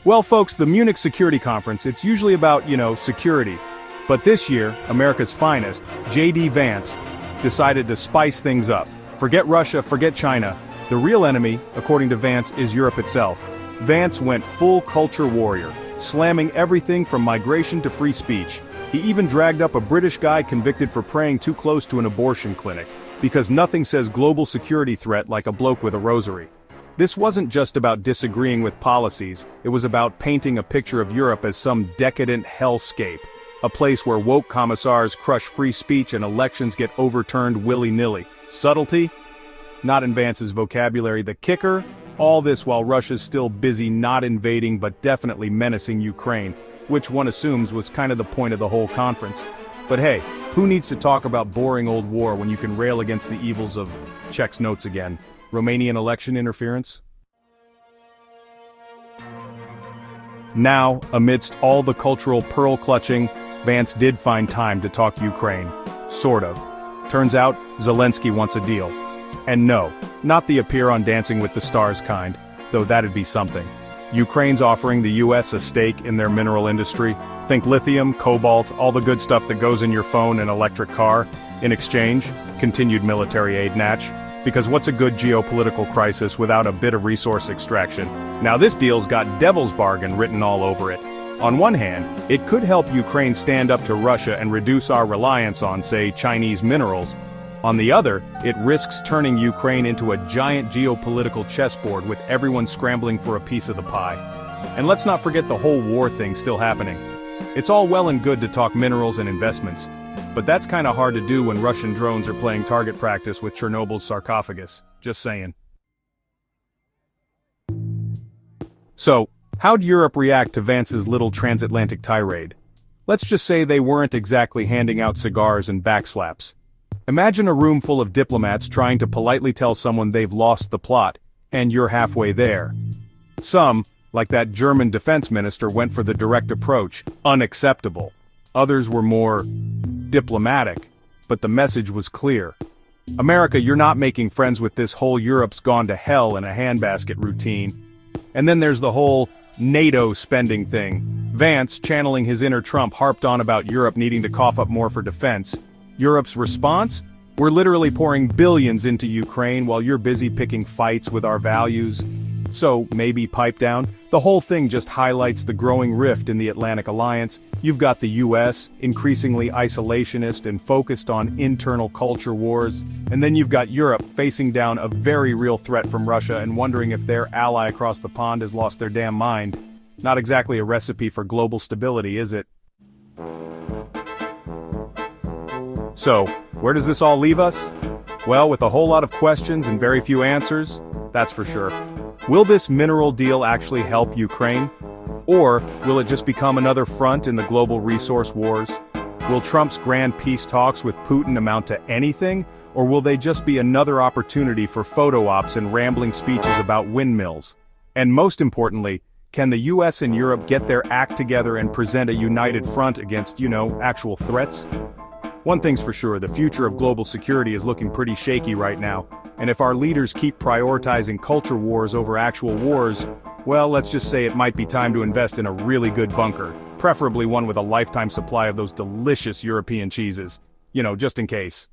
Well, folks, the Munich Security Conference, it's usually about, security. But this year, America's finest, Vance, decided to spice things up. Forget Russia, forget China. The real enemy, according to Vance, is Europe itself. Vance went full culture warrior, slamming everything from migration to free speech. He even dragged up a British guy convicted for praying too close to an abortion clinic, because nothing says global security threat like a bloke with a rosary. This wasn't just about disagreeing with policies, it was about painting a picture of Europe as some decadent hellscape, a place where woke commissars crush free speech and elections get overturned willy-nilly. Subtlety? Not in Vance's vocabulary. The kicker? All this while Russia's still busy not invading but definitely menacing Ukraine, which one assumes was kind of the point of the whole conference. But hey, who needs to talk about boring old war when you can rail against the evils of, checks notes again, Romanian election interference? Now, amidst all the cultural pearl-clutching, Vance did find time to talk Ukraine. Sort of. Turns out, Zelensky wants a deal. And no, not the appear on Dancing with the Stars kind, though that'd be something. Ukraine's offering the US a stake in their mineral industry. Think lithium, cobalt, all the good stuff that goes in your phone and electric car. In exchange, continued military aid natch. Because what's a good geopolitical crisis without a bit of resource extraction? Now this deal's got devil's bargain written all over it. On one hand, it could help Ukraine stand up to Russia and reduce our reliance on, say, Chinese minerals. On the other, it risks turning Ukraine into a giant geopolitical chessboard with everyone scrambling for a piece of the pie. And let's not forget the whole war thing still happening. It's all well and good to talk minerals and investments, but that's kinda hard to do when Russian drones are playing target practice with Chernobyl's sarcophagus. Just saying. So, how'd Europe react to Vance's little transatlantic tirade? Let's just say they weren't exactly handing out cigars and backslaps. Imagine a room full of diplomats trying to politely tell someone they've lost the plot, and you're halfway there. Some, like that German defense minister, went for the direct approach, unacceptable. Others were more diplomatic, but the message was clear. America, you're not making friends with this whole Europe's gone to hell in a handbasket routine. And then there's the whole NATO spending thing. Vance, channeling his inner Trump, harped on about Europe needing to cough up more for defense. Europe's response? We're literally pouring billions into Ukraine while you're busy picking fights with our values. So, maybe pipe down? The whole thing just highlights the growing rift in the Atlantic Alliance. You've got the US, increasingly isolationist and focused on internal culture wars, and then you've got Europe facing down a very real threat from Russia and wondering if their ally across the pond has lost their damn mind. Not exactly a recipe for global stability, is it? So, where does this all leave us? Well, with a whole lot of questions and very few answers, that's for sure. Will this mineral deal actually help Ukraine? Or will it just become another front in the global resource wars? Will Trump's grand peace talks with Putin amount to anything? Or will they just be another opportunity for photo ops and rambling speeches about windmills? And most importantly, can the US and Europe get their act together and present a united front against, actual threats? One thing's for sure, the future of global security is looking pretty shaky right now, and if our leaders keep prioritizing culture wars over actual wars, well, let's just say it might be time to invest in a really good bunker, preferably one with a lifetime supply of those delicious European cheeses, just in case.